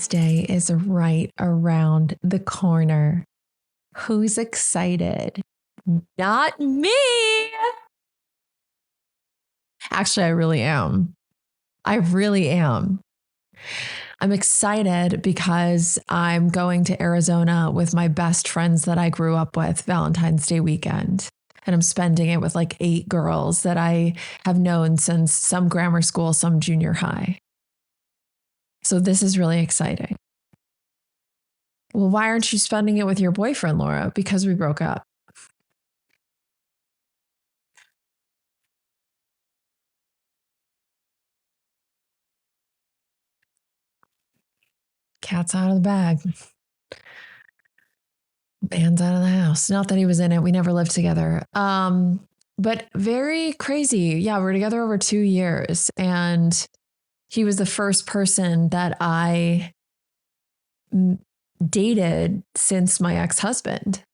Valentine's Day is right around the corner. Who's excited? Not me. Actually, I really am. I really am. I'm excited because I'm going to Arizona with my best friends that I grew up with Valentine's Day weekend. And I'm spending it with like 8 girls that I have known since some grammar school, some junior high. So this is really exciting. Well, why aren't you spending it with your boyfriend, Laura? Because we broke up. Cat's out of the bag. Man's out of the house. Not that he was in it. We never lived together. But very crazy. Yeah, we're together over 2 years. And he was the first person that I dated since my ex-husband.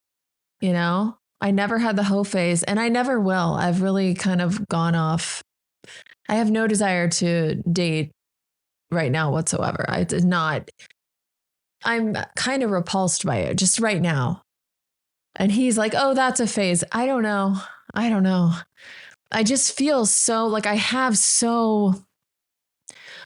You know, I never had the hoe phase and I never will. I've really kind of gone off. I have no desire to date right now whatsoever. I did not. I'm kind of repulsed by it just right now. And he's like, oh, that's a phase. I don't know. I just feel so like I have so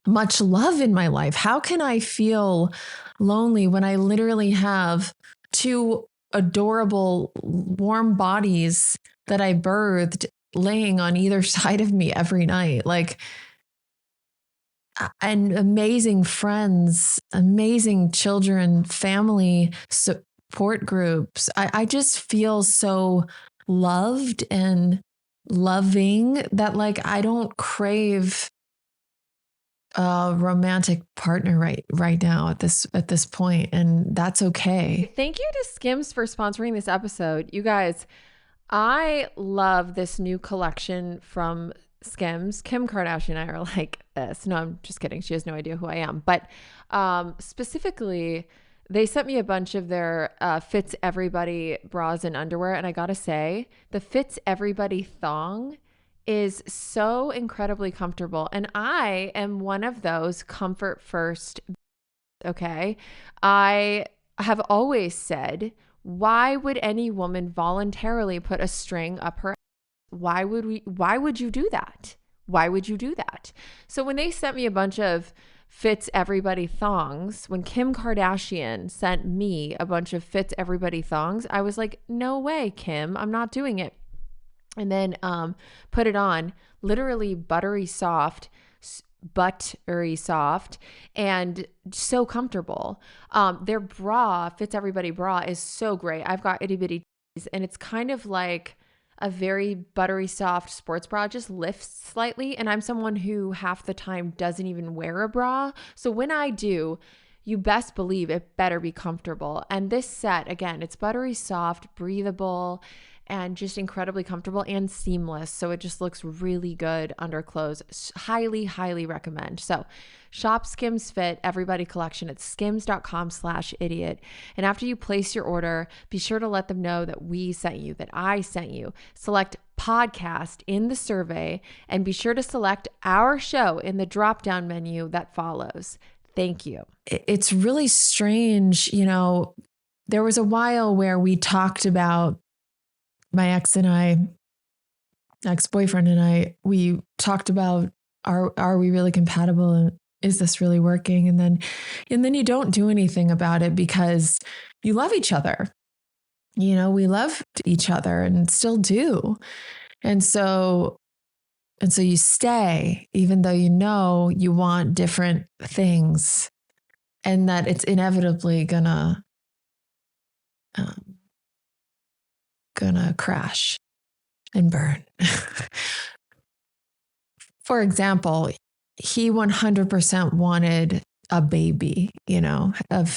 much love in my life. How can I feel lonely when I literally have 2 adorable, warm bodies that I birthed laying on either side of me every night? Like, and amazing friends, amazing children, family support groups. I just feel so loved and loving that like I don't crave a romantic partner right now at this point, and that's okay. Thank you to Skims for sponsoring this episode. You guys, I love this new collection from Skims. Kim Kardashian and I are like this. No, I'm just kidding. She has no idea who I am. But specifically, they sent me a bunch of their Fits Everybody bras and underwear. And I got to say, the Fits Everybody thong is so incredibly comfortable. And I am one of those comfort first. Okay. I have always said, why would any woman voluntarily put a string up her? Why would you do that? Why would you do that? So when they sent me a bunch of Fits Everybody thongs, when Kim Kardashian sent me a bunch of Fits Everybody thongs, I was like, no way, Kim, I'm not doing it. And then put it on, literally buttery soft, and so comfortable. Their bra, Fits Everybody bra, is so great. I've got itty bitty tees, and it's kind of like a very buttery soft sports bra, just lifts slightly. And I'm someone who half the time doesn't even wear a bra. So when I do, you best believe it better be comfortable. And this set, again, it's buttery soft, breathable, and just incredibly comfortable and seamless. So it just looks really good under clothes. Highly, highly recommend. So shop Skims Fit Everybody collection at skims.com/idiot. And after you place your order, be sure to let them know that we sent you, that I sent you. Select podcast in the survey and be sure to select our show in the drop-down menu that follows. Thank you. It's really strange. You know, there was a while where we talked about my ex-boyfriend and I, we talked about, are we really compatible? And is this really working? And then you don't do anything about it because you love each other. You know, we loved each other and still do. And so you stay, even though you know you want different things and that it's inevitably gonna crash and burn. For example, he 100% wanted a baby, you know, a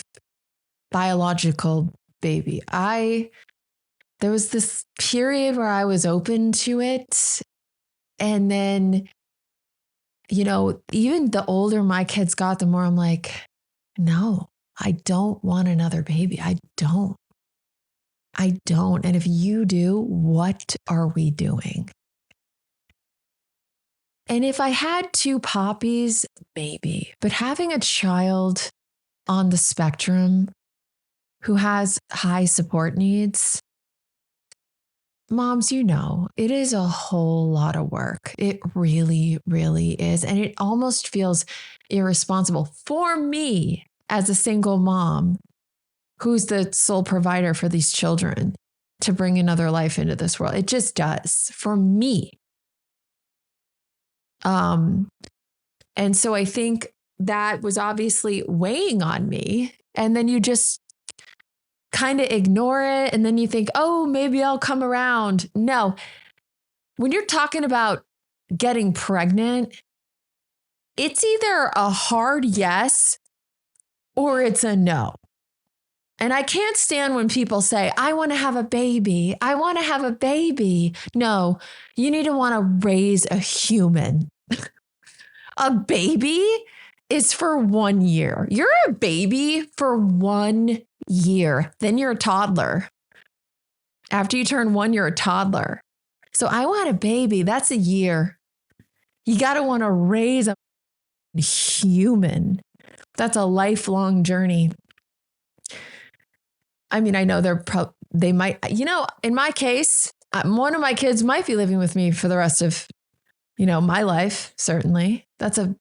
biological baby. There was this period where I was open to it. And then, you know, even the older my kids got, the more I'm like, no, I don't want another baby. I don't. And if you do, what are we doing? And if I had 2 poppies, maybe. But having a child, on the spectrum who has high support needs, moms, it is a whole lot of work. It really, really is. And it almost feels irresponsible for me as a single mom who's the sole provider for these children to bring another life into this world. It just does for me. And so I think that was obviously weighing on me. And then you just kind of ignore it. And then you think, oh, maybe I'll come around. No, when you're talking about getting pregnant, it's either a hard yes or it's a no. And I can't stand when people say, I want to have a baby. I want to have a baby. No, you need to want to raise a human. A baby is for 1 year. You're a baby for 1 year. Then you're a toddler. After you turn 1, you're a toddler. So I want a baby. That's a year. You got to want to raise a human. That's a lifelong journey. I mean, I know they might, in my case, one of my kids might be living with me for the rest of, my life, certainly. That's a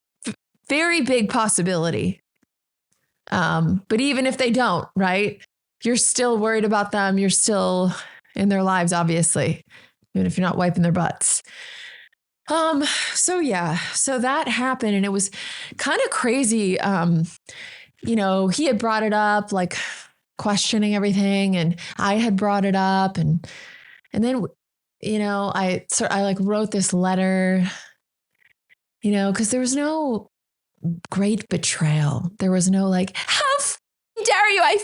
very big possibility. But even if they don't, right? You're still worried about them. You're still in their lives, obviously, even if you're not wiping their butts. So that happened and it was kind of crazy. He had brought it up, like questioning everything, and I had brought it up and then, I like wrote this letter, because there was no great betrayal. There was no like, how dare you? I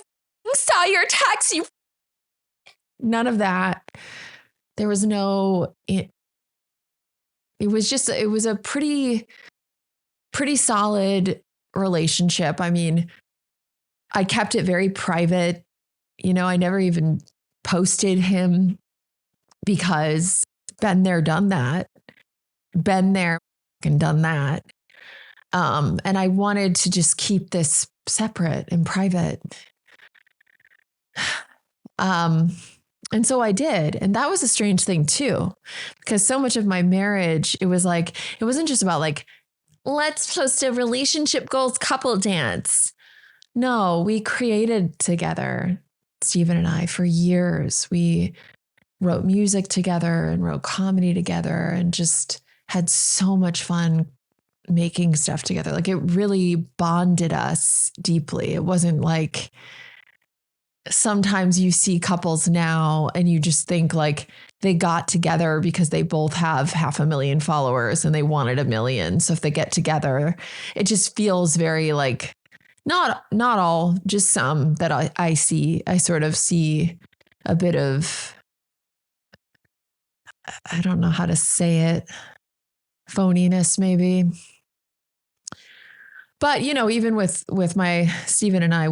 saw your text. None of that. There was no, it was a pretty solid relationship. I mean, I kept it very private. I never even posted him because been there, done that. Been there and done that. And I wanted to just keep this separate and private. And so I did. And that was a strange thing too, because so much of my marriage, it wasn't just about like, let's post a relationship goals couple dance. No, we created together, Stephen and I, for years. We wrote music together and wrote comedy together and just had so much fun making stuff together. Like it really bonded us deeply. It wasn't like sometimes you see couples now and you just think like they got together because they both have 500,000 followers and they wanted 1 million. So if they get together, it just feels very like, not all, just some that I see. I sort of see a bit of, I don't know how to say it, phoniness maybe. But, even with my Stephen and I,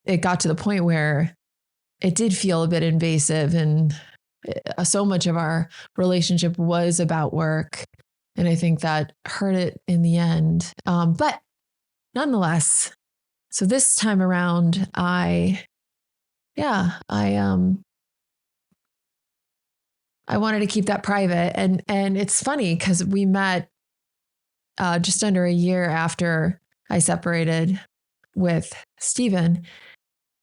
it got to the point where it did feel a bit invasive and so much of our relationship was about work. And I think that hurt it in the end. But nonetheless, so this time around, I wanted to keep that private. And it's funny because we met just under a year after I separated with Stephen.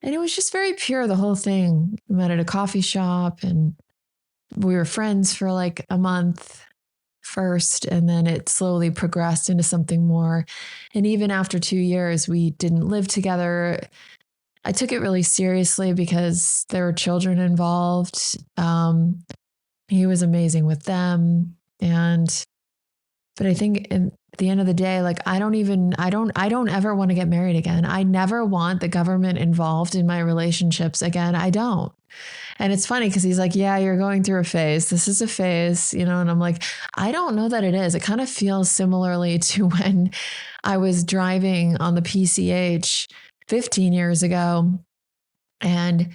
And it was just very pure, the whole thing. We met at a coffee shop and we were friends for like a month first, and then it slowly progressed into something more. And even after 2 years, we didn't live together. I took it really seriously because there were children involved. He was amazing with them. But I think at the end of the day, like I don't ever want to get married again. I never want the government involved in my relationships again. I don't. And it's funny because he's like, yeah, you're going through a phase. This is a phase, and I'm like, I don't know that it is. It kind of feels similarly to when I was driving on the PCH 15 years ago. And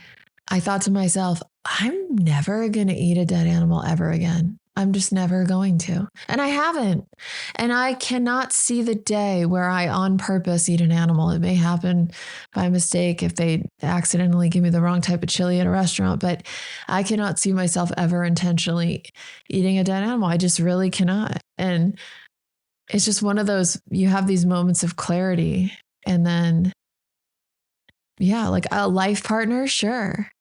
I thought to myself, I'm never going to eat a dead animal ever again. I'm just never going to. And I haven't. And I cannot see the day where I on purpose eat an animal. It may happen by mistake if they accidentally give me the wrong type of chili at a restaurant, but I cannot see myself ever intentionally eating a dead animal. I just really cannot. And it's just one of those, you have these moments of clarity. And then, yeah, like a life partner, sure.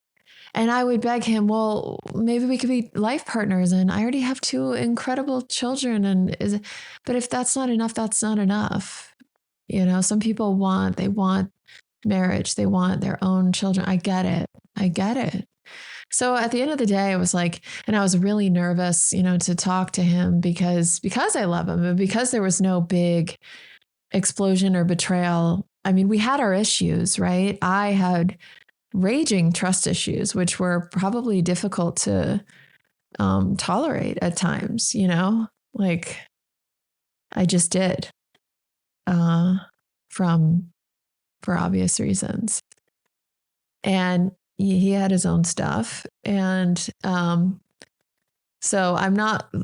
And I would beg him, well, maybe we could be life partners. And I already have two incredible children. But if that's not enough, that's not enough. Some people they want marriage. They want their own children. I get it. I get it. So at the end of the day, I was like, and I was really nervous, to talk to him because I love him and because there was no big explosion or betrayal. I mean, we had our issues, right? I had raging trust issues, which were probably difficult to tolerate at times, like I just did for obvious reasons. And he had his own stuff. And so I'm not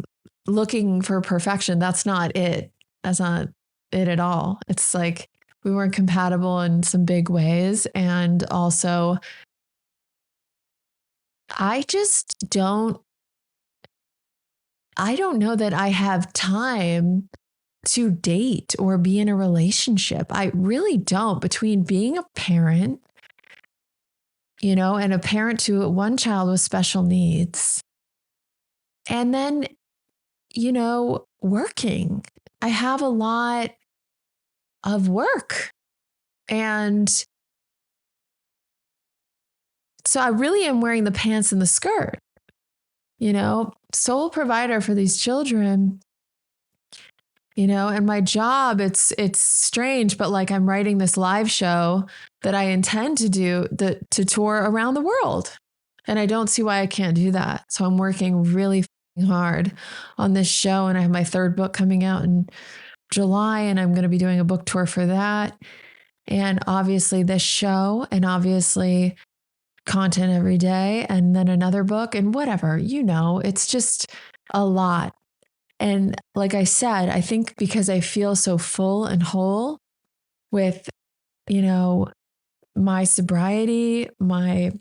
looking for perfection. That's not it. That's not it at all. It's like we weren't compatible in some big ways. And also, I don't know that I have time to date or be in a relationship. I really don't. Between being a parent, and a parent to one child with special needs, and then, working. I have a lot of work. And so I really am wearing the pants and the skirt, sole provider for these children. And my job, it's strange, but like I'm writing this live show that I intend to do to tour around the world. And I don't see why I can't do that. So I'm working really hard on this show. And I have my third book coming out in July, and I'm going to be doing a book tour for that. And obviously this show, and obviously content every day, and then another book and whatever, it's just a lot. And like I said, I think because I feel so full and whole with, my sobriety, my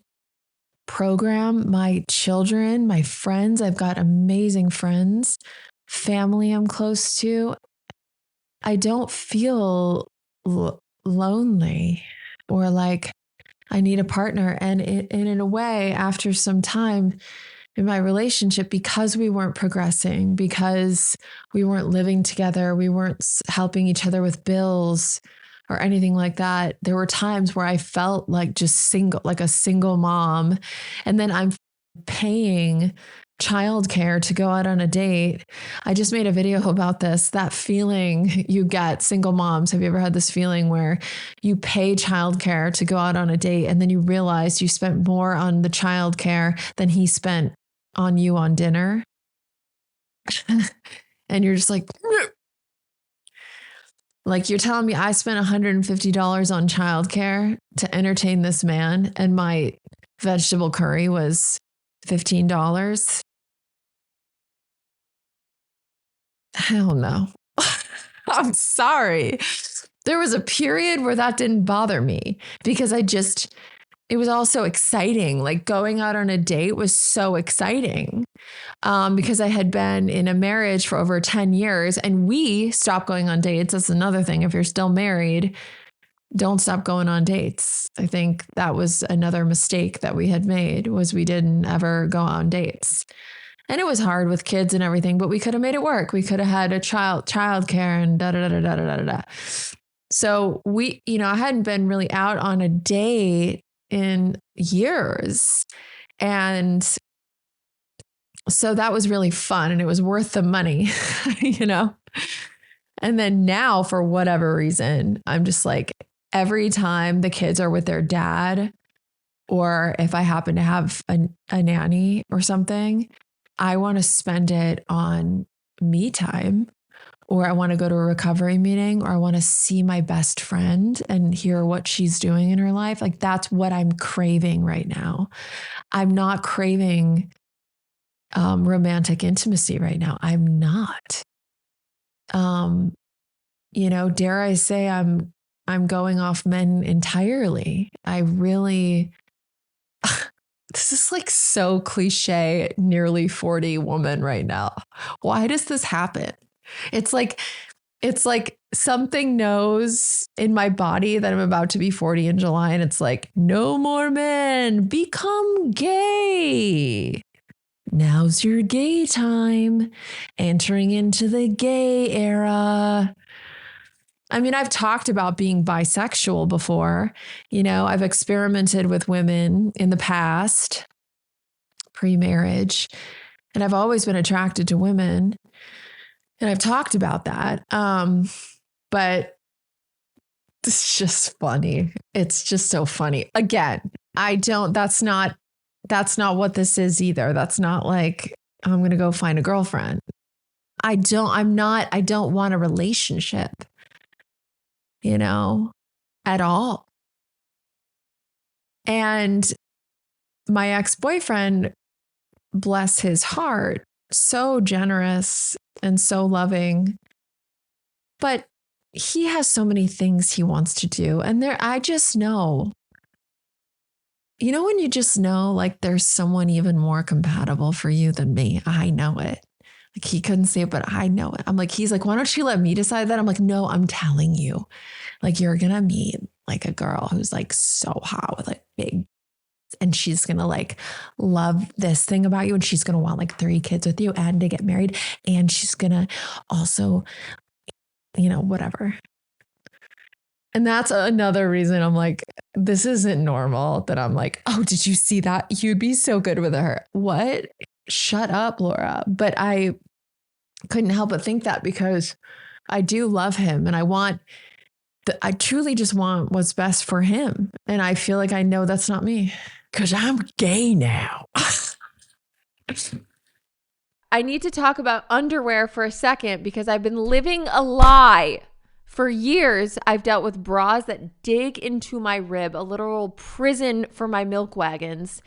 program, my children, my friends, I've got amazing friends, family I'm close to. I don't feel lonely or like I need a partner. And in a way, after some time in my relationship, because we weren't progressing, because we weren't living together, we weren't helping each other with bills or anything like that, there were times where I felt like just single, like a single mom. And then I'm paying childcare to go out on a date. I just made a video about this, that feeling you get, single moms. Have you ever had this feeling where you pay childcare to go out on a date and then you realize you spent more on the childcare than he spent on you on dinner? And you're just like you're telling me I spent $150 on childcare to entertain this man and my vegetable curry was $15. Hell no. I'm sorry. There was a period where that didn't bother me because it was all so exciting. Like going out on a date was so exciting because I had been in a marriage for over 10 years and we stopped going on dates. That's another thing. If you're still married, don't stop going on dates. I think that was another mistake that we had made was we didn't ever go on dates. And it was hard with kids and everything, but we could have made it work. We could have had a childcare and da da da da da da da. So I hadn't been really out on a date in years. And so that was really fun and it was worth the money, And then now for whatever reason, I'm just like, every time the kids are with their dad, or if I happen to have a nanny or something, I want to spend it on me time, or I want to go to a recovery meeting, or I want to see my best friend and hear what she's doing in her life. Like that's what I'm craving right now. I'm not craving romantic intimacy right now. I'm not. Dare I say I'm going off men entirely. I really this is like so cliche, nearly 40 woman right now. Why does this happen? It's like something knows in my body that I'm about to be 40 in July, and it's like, no more men, become gay. Now's your gay time. Entering into the gay era. I mean, I've talked about being bisexual before. I've experimented with women in the past, pre-marriage, and I've always been attracted to women. And I've talked about that. But it's just funny. It's just so funny. Again, that's not what this is either. That's not like, I'm going to go find a girlfriend. I don't want a relationship, at all. And my ex-boyfriend, bless his heart, so generous and so loving, but he has so many things he wants to do. And I just know, when you just know, like, there's someone even more compatible for you than me. I know it. Like, he couldn't say it, but I know it. I'm like, he's like, why don't you let me decide that? I'm like, no, I'm telling you, like, you're going to meet like a girl who's like so hot with like big, and she's going to like love this thing about you. And she's going to want like 3 kids with you and to get married. And she's going to also, whatever. And that's another reason I'm like, this isn't normal, that I'm like, oh, did you see that? You'd be so good with her. What? Shut up, Laura. But I couldn't help but think that, because I do love him, and I truly just want what's best for him. And I feel like I know that's not me, because I'm gay now. I need to talk about underwear for a second, because I've been living a lie. For years, I've dealt with bras that dig into my rib, a literal prison for my milk wagons,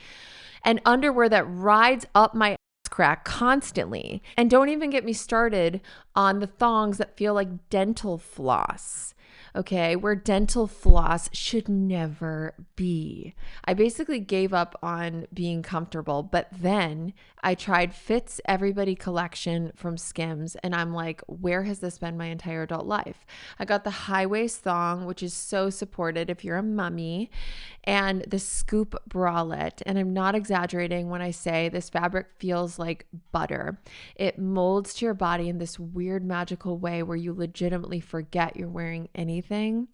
and underwear that rides up my ass crack constantly. And don't even get me started on the thongs that feel like dental floss. Okay, where dental floss should never be. I basically gave up on being comfortable, but then I tried Fits Everybody collection from Skims, and I'm like, where has this been my entire adult life? I got the high waist thong, which is so supported if you're a mummy, and the scoop bralette. And I'm not exaggerating when I say this fabric feels like butter. It molds to your body in this weird magical way where you legitimately forget you're wearing anything.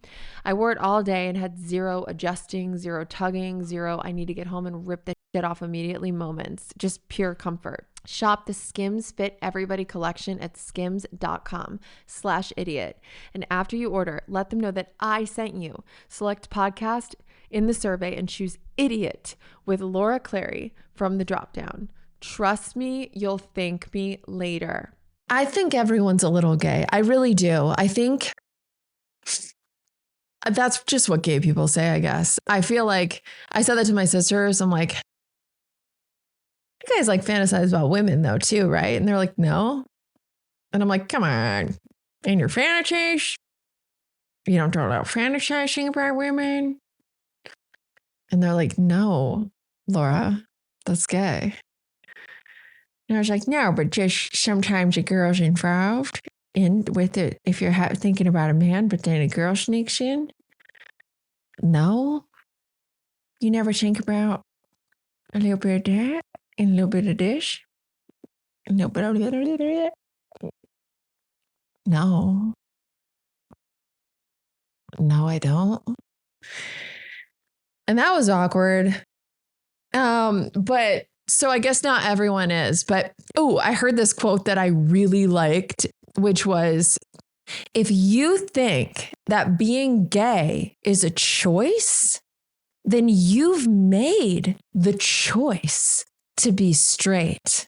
I wore it all day and had zero adjusting, zero tugging, zero I need to get home and rip the shit off immediately moments. Just pure comfort. Shop the Skims Fit Everybody collection at skims.com/idiot. And after you order, let them know that I sent you. Select podcast in the survey and choose idiot with Laura Clary from the dropdown. Trust me, you'll thank me later. I think everyone's a little gay. I really do. I think that's just what gay people say, I guess. I feel like I said that to my sisters. I'm like, you guys like fantasize about women though too, right? And they're like, no. And I'm like, come on. In your fantasies, you don't talk about fantasizing about women. And they're like, no, Laura, that's gay. And I was like, no, but just sometimes a girl's involved in with it. If you're thinking about a man, but then a girl sneaks in. No, you never think about a little bit of that and a little bit of this. A little bit of that. No, I don't. And that was awkward. But so I guess not everyone is, but I heard this quote that I really liked, which was, if you think that being gay is a choice, then you've made the choice to be straight.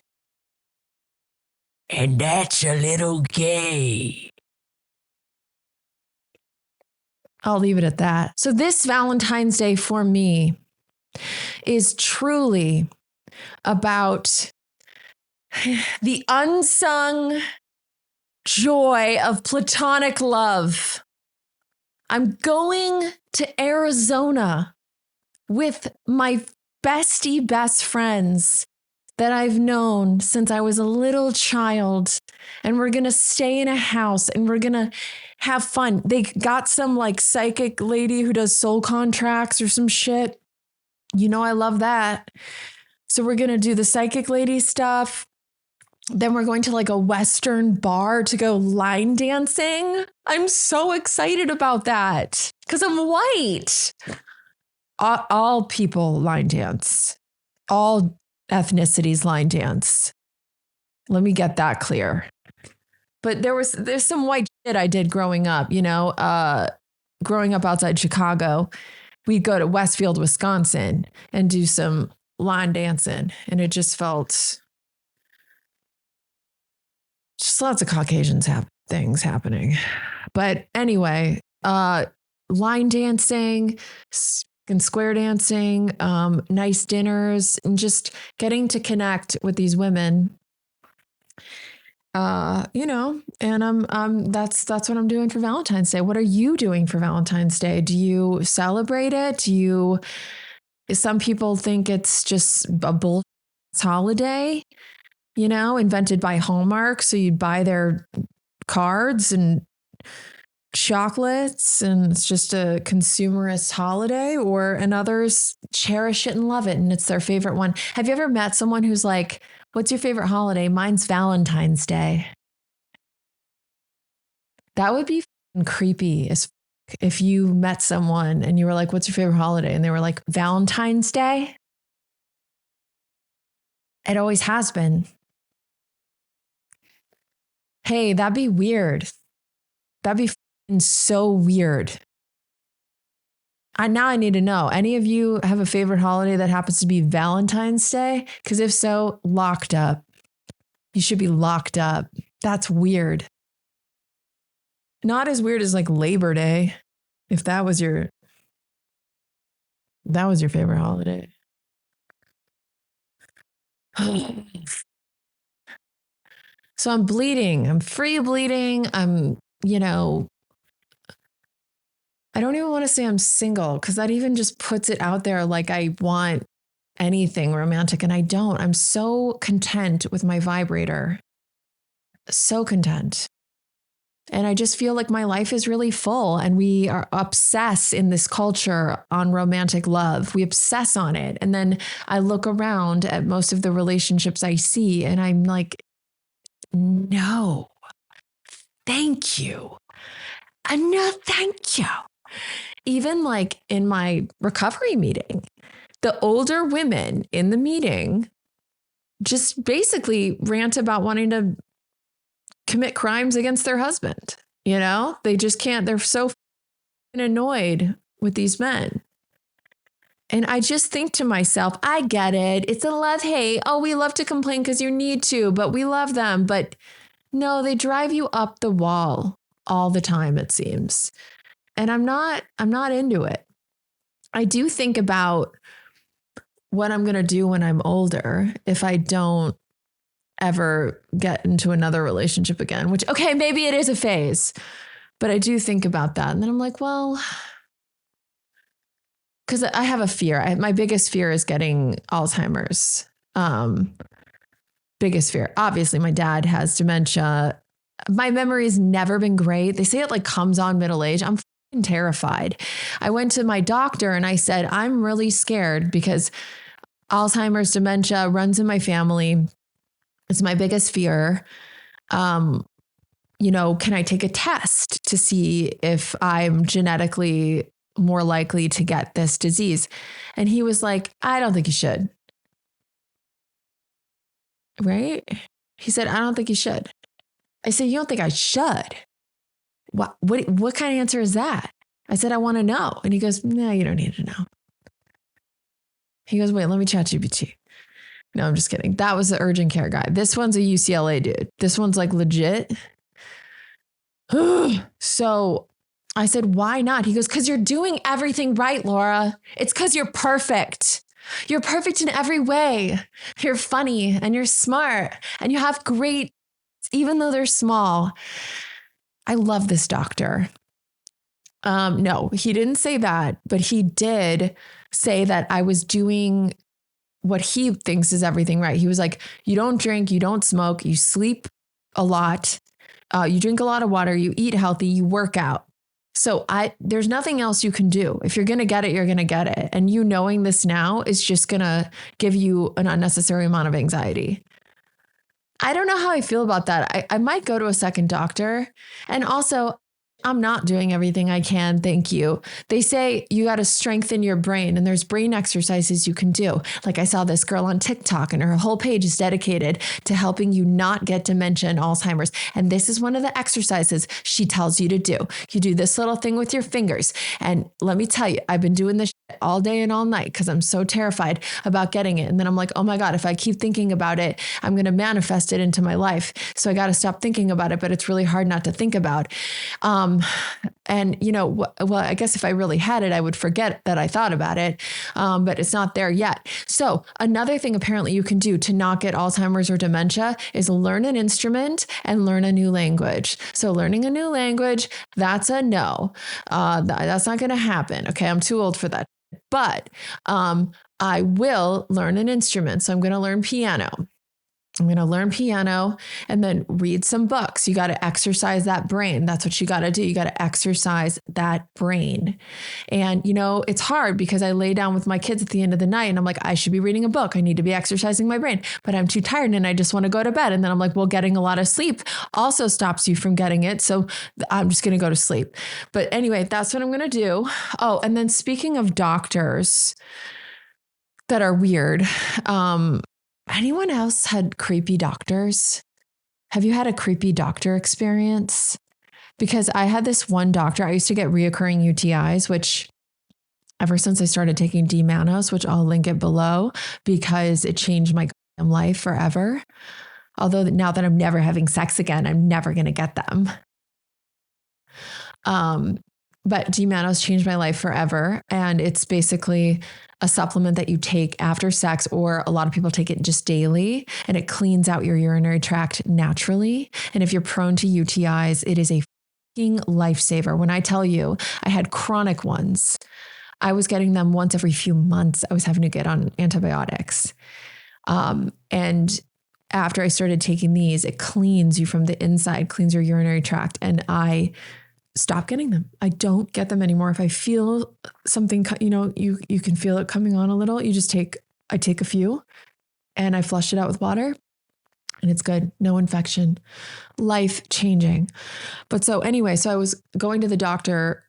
And that's a little gay. I'll leave it at that. So this Valentine's Day for me is truly about The unsung joy of platonic love. I'm going to Arizona with my bestie best friends that I've known since I was a little child. And we're going to stay in a house and we're going to have fun. They got some like psychic lady who does soul contracts or some shit. You know, I love that. So we're going to do the psychic lady stuff. Then we're going to like a Western bar to go line dancing. I'm so excited about that because I'm white. All people line dance. All ethnicities line dance. Let me get that clear. But there's some white shit I did growing up, you know, growing up outside Chicago. We'd go to Westfield, Wisconsin and do some line dancing. And it just felt just lots of Caucasians things happening. But anyway, line dancing and square dancing, nice dinners, and just getting to connect with these women. You know, and that's what I'm doing for Valentine's Day. What are you doing for Valentine's Day? Do you celebrate it? Some people think it's just a bull holiday, you know, invented by Hallmark. So you'd buy their cards and chocolates and it's just a consumerist holiday, and others cherish it and love it. And it's their favorite one. Have you ever met someone who's like, what's your favorite holiday? Mine's Valentine's Day. That would be creepy if you met someone and you were like, what's your favorite holiday? And they were like, Valentine's Day. It always has been. Hey, that'd be weird. That'd be so weird. Now I need to know, any of you have a favorite holiday that happens to be Valentine's Day? Because if so, locked up. You should be locked up. That's weird. Not as weird as like Labor Day, if that was your favorite holiday. So I'm bleeding. I'm free bleeding. I'm, you know, I don't even want to say I'm single because that even just puts it out there like I want anything romantic, and I don't. I'm so content with my vibrator. So content. And I just feel like my life is really full, and we are obsessed in this culture on romantic love. We obsess on it. And then I look around at most of the relationships I see and I'm like, no, thank you. No, thank you. Even like in my recovery meeting, the older women in the meeting just basically rant about wanting to commit crimes against their husband. You know, they just can't. They're so annoyed with these men. And I just think to myself, I get it. It's a love-hate. Oh, we love to complain because you need to, but we love them. But no, they drive you up the wall all the time, it seems. And I'm not into it. I do think about what I'm going to do when I'm older if I don't ever get into another relationship again, which, okay, maybe it is a phase, but I do think about that. And then I'm like, well, because I have a fear. My biggest fear is getting Alzheimer's. Biggest fear. Obviously, my dad has dementia. My memory's never been great. They say it like comes on middle age. I'm terrified. I went to my doctor and I said, I'm really scared because Alzheimer's, dementia runs in my family. It's my biggest fear. You know, can I take a test to see if I'm genetically more likely to get this disease? And he was like, I don't think you should. Right? He said, I don't think you should. I said, you don't think I should? What kind of answer is that? I said, I want to know. And he goes, no, you don't need to know. He goes, wait, let me chat GPT. No, I'm just kidding. That was the urgent care guy. This one's a UCLA dude. This one's like legit. So I said, why not? He goes, because you're doing everything right, Laura. It's because you're perfect. You're perfect in every way. You're funny and you're smart and you have great, even though they're small. I love this doctor. No, he didn't say that, but he did say that I was doing what he thinks is everything right. He was like, you don't drink, you don't smoke, you sleep a lot, you drink a lot of water, you eat healthy, you work out. So there's nothing else you can do. If you're going to get it, you're going to get it. And you knowing this now is just going to give you an unnecessary amount of anxiety. I don't know how I feel about that. I might go to a second doctor. And also, I'm not doing everything I can. Thank you. They say you got to strengthen your brain and there's brain exercises you can do. Like I saw this girl on TikTok and her whole page is dedicated to helping you not get dementia and Alzheimer's. And this is one of the exercises she tells you to do. You do this little thing with your fingers. And let me tell you, I've been doing this all day and all night because I'm so terrified about getting it. And then I'm like, oh my God, if I keep thinking about it, I'm going to manifest it into my life. So I got to stop thinking about it, but it's really hard not to think about. And well, I guess if I really had it, I would forget that I thought about it. But it's not there yet. So another thing apparently you can do to not get Alzheimer's or dementia is learn an instrument and learn a new language. So learning a new language, that's a no. That's not going to happen. Okay. I'm too old for that. But I will learn an instrument. So I'm going to learn piano. I'm going to learn piano and then read some books. You got to exercise that brain. That's what you got to do. You got to exercise that brain. And, it's hard because I lay down with my kids at the end of the night and I'm like, I should be reading a book. I need to be exercising my brain, but I'm too tired and I just want to go to bed. And then I'm like, well, getting a lot of sleep also stops you from getting it. So I'm just going to go to sleep. But anyway, that's what I'm going to do. Oh, and then speaking of doctors that are weird, anyone else had creepy doctors? Have you had a creepy doctor experience? Because I had this one doctor, I used to get reoccurring UTIs, which ever since I started taking D-Manos, which I'll link it below because it changed my life forever. Although now that I'm never having sex again, I'm never going to get them. But D-Manos changed my life forever. And it's basically a supplement that you take after sex, or a lot of people take it just daily, and it cleans out your urinary tract naturally. And if you're prone to UTIs, it is a fucking lifesaver. When I tell you, I had chronic ones. I was getting them once every few months. I was having to get on antibiotics. And after I started taking these, it cleans you from the inside, cleans your urinary tract. And I stop getting them. I don't get them anymore. If I feel something, you can feel it coming on a little. I take a few and I flush it out with water and it's good. No infection, life changing. But so anyway, so I was going to the doctor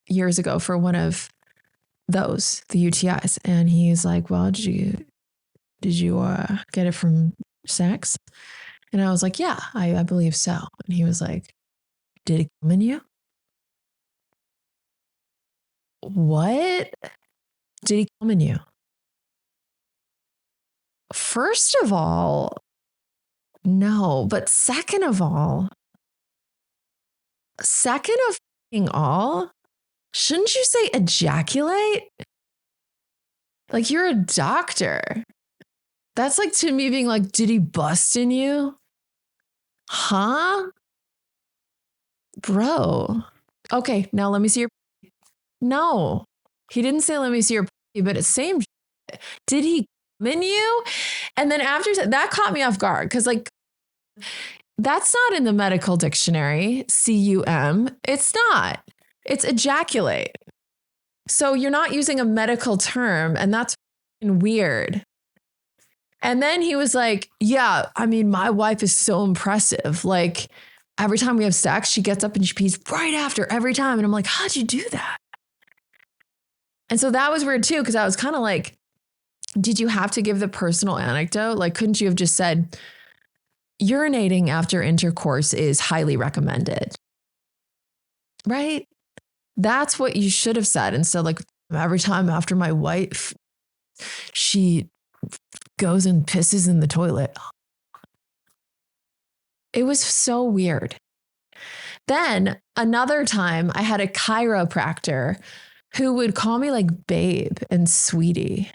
years ago for one of those, the UTIs. And he's like, well, did you get it from sex? And I was like, yeah, I believe so. And he was like, did it come in you? What? Did he come in you? First of all, no. But second of all, shouldn't you say ejaculate? Like, you're a doctor. That's like to me being like, did he bust in you? Huh? Bro. Okay, now let me see your. No, he didn't say, let me see your, but it's same. Did he come in you? And then after that caught me off guard because that's not in the medical dictionary, cum. It's not. It's ejaculate. So you're not using a medical term, and that's weird. And then he was like, yeah, I mean, my wife is so impressive. Like, every time we have sex, she gets up and she pees right after every time. And I'm like, how'd you do that? And so that was weird too, because I was kind of like, did you have to give the personal anecdote? Like, couldn't you have just said, urinating after intercourse is highly recommended? Right? That's what you should have said. Instead, like, every time after my wife, she goes and pisses in the toilet. It was so weird. Then another time I had a chiropractor who would call me like babe and sweetie.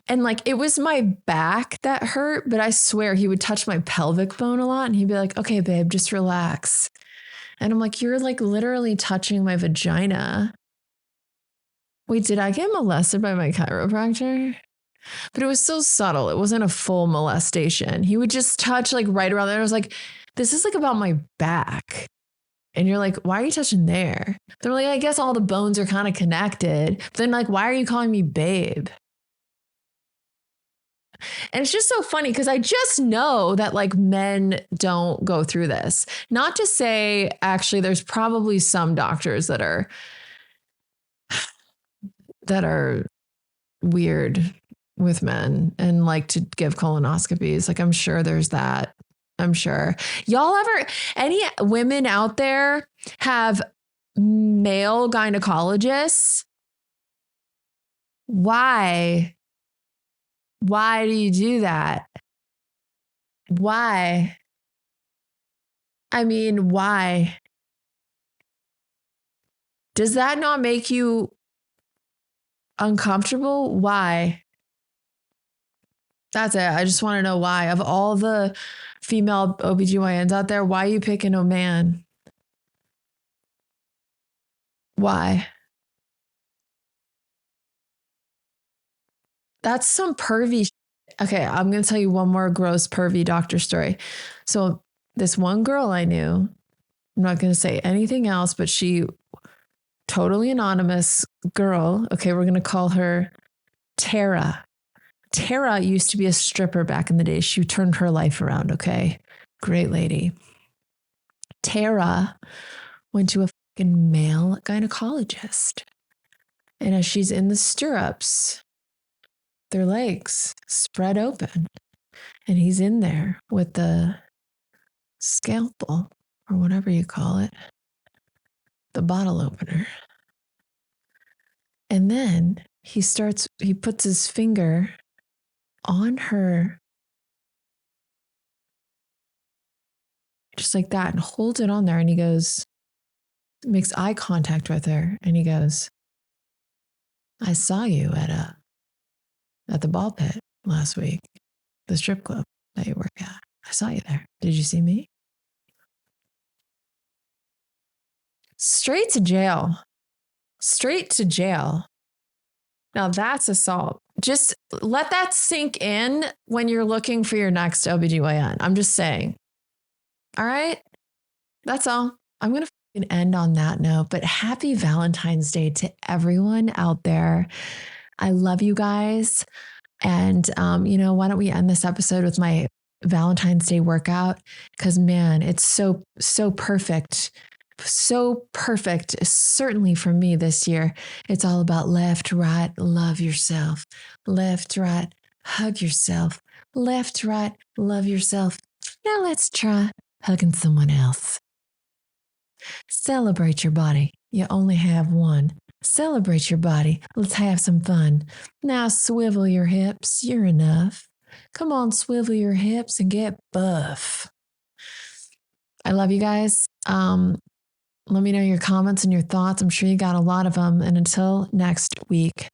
And like, it was my back that hurt, but I swear he would touch my pelvic bone a lot and he'd be like, okay, babe, just relax. And I'm like, you're like literally touching my vagina. Wait, did I get molested by my chiropractor? But it was so subtle. It wasn't a full molestation. He would just touch like right around there. I was like, this is like about my back. And you're like, why are you touching there? They're like, I guess all the bones are kind of connected. But then like, why are you calling me babe? And it's just so funny because I just know that like men don't go through this. Not to say, actually, there's probably some doctors that are weird with men and like to give colonoscopies. Like, I'm sure there's that. I'm sure. Any women out there have male gynecologists? Why? Why do you do that? Why? I mean, why? Does that not make you uncomfortable? Why? That's it. I just want to know why. Of all the female OBGYNs out there, why are you picking a man? Why? That's some pervy. Okay, I'm going to tell you one more gross pervy doctor story. So this one girl I knew, I'm not going to say anything else, but she, totally anonymous girl. Okay, we're going to call her Tara. Tara used to be a stripper back in the day. She turned her life around. Okay, great lady. Tara went to a fucking male gynecologist. And as she's in the stirrups, their legs spread open. And he's in there with the scalpel or whatever you call it, the bottle opener. And then he puts his finger on her, just like that, and holds it on there. And he goes, makes eye contact with her. And he goes, I saw you at the ball pit last week, the strip club that you work at. I saw you there. Did you see me? Straight to jail. Straight to jail. Now that's assault. Just let that sink in when you're looking for your next OBGYN. I'm just saying. All right? That's all. I'm going to end on that note, but happy Valentine's Day to everyone out there. I love you guys. And, why don't we end this episode with my Valentine's Day workout? Because, man, it's so perfect. So perfect, certainly for me this year. It's all about left, right, love yourself. Left, right, hug yourself. Left, right, love yourself. Now let's try hugging someone else. Celebrate your body. You only have one. Celebrate your body. Let's have some fun. Now swivel your hips. You're enough. Come on, swivel your hips and get buff. I love you guys. Let me know your comments and your thoughts. I'm sure you got a lot of them. And until next week,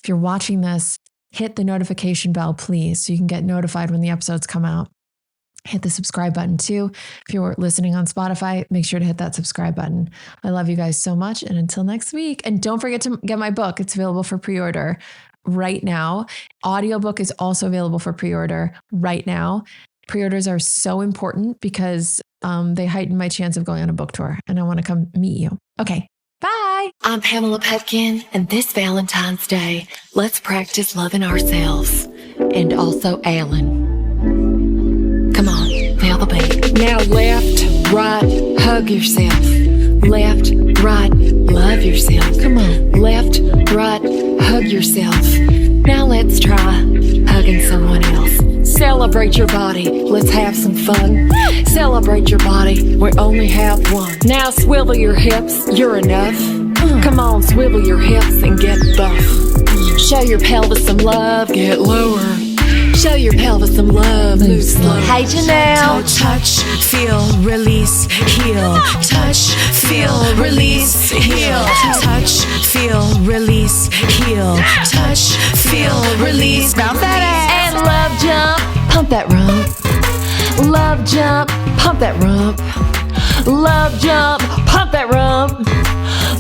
if you're watching this, hit the notification bell, please, so you can get notified when the episodes come out. Hit the subscribe button too. If you're listening on Spotify, make sure to hit that subscribe button. I love you guys so much. And until next week, and don't forget to get my book. It's available for pre-order right now. Audiobook is also available for pre-order right now. Pre-orders are so important because they heighten my chance of going on a book tour, and I want to come meet you. Okay, bye. I'm Pamela Petkin, and this Valentine's Day, let's practice loving ourselves and also Alan. Come on, feel the beat. Now left, right, hug yourself. Left, right, love yourself. Come on, left, right, hug yourself. Now let's try hugging someone else. Celebrate your body, let's have some fun. Celebrate your body, we only have one. Now swivel your hips, you're enough. Come on, swivel your hips and get buff. Show your pelvis some love, get lower. Show your pelvis some love, loosely. Hey, Janelle. Touch, feel, release, heal. Touch, feel, release, heal. Touch, feel, release, heal. Touch, feel, release. Bounce that ass. And love jump, pump that rump. Love jump, pump that rump. Love jump, pump that rump.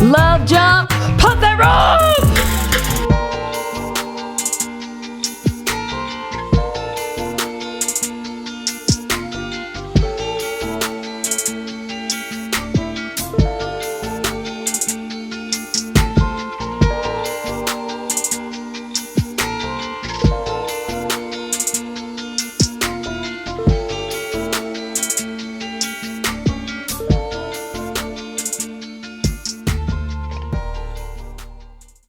Love jump, pump that rump.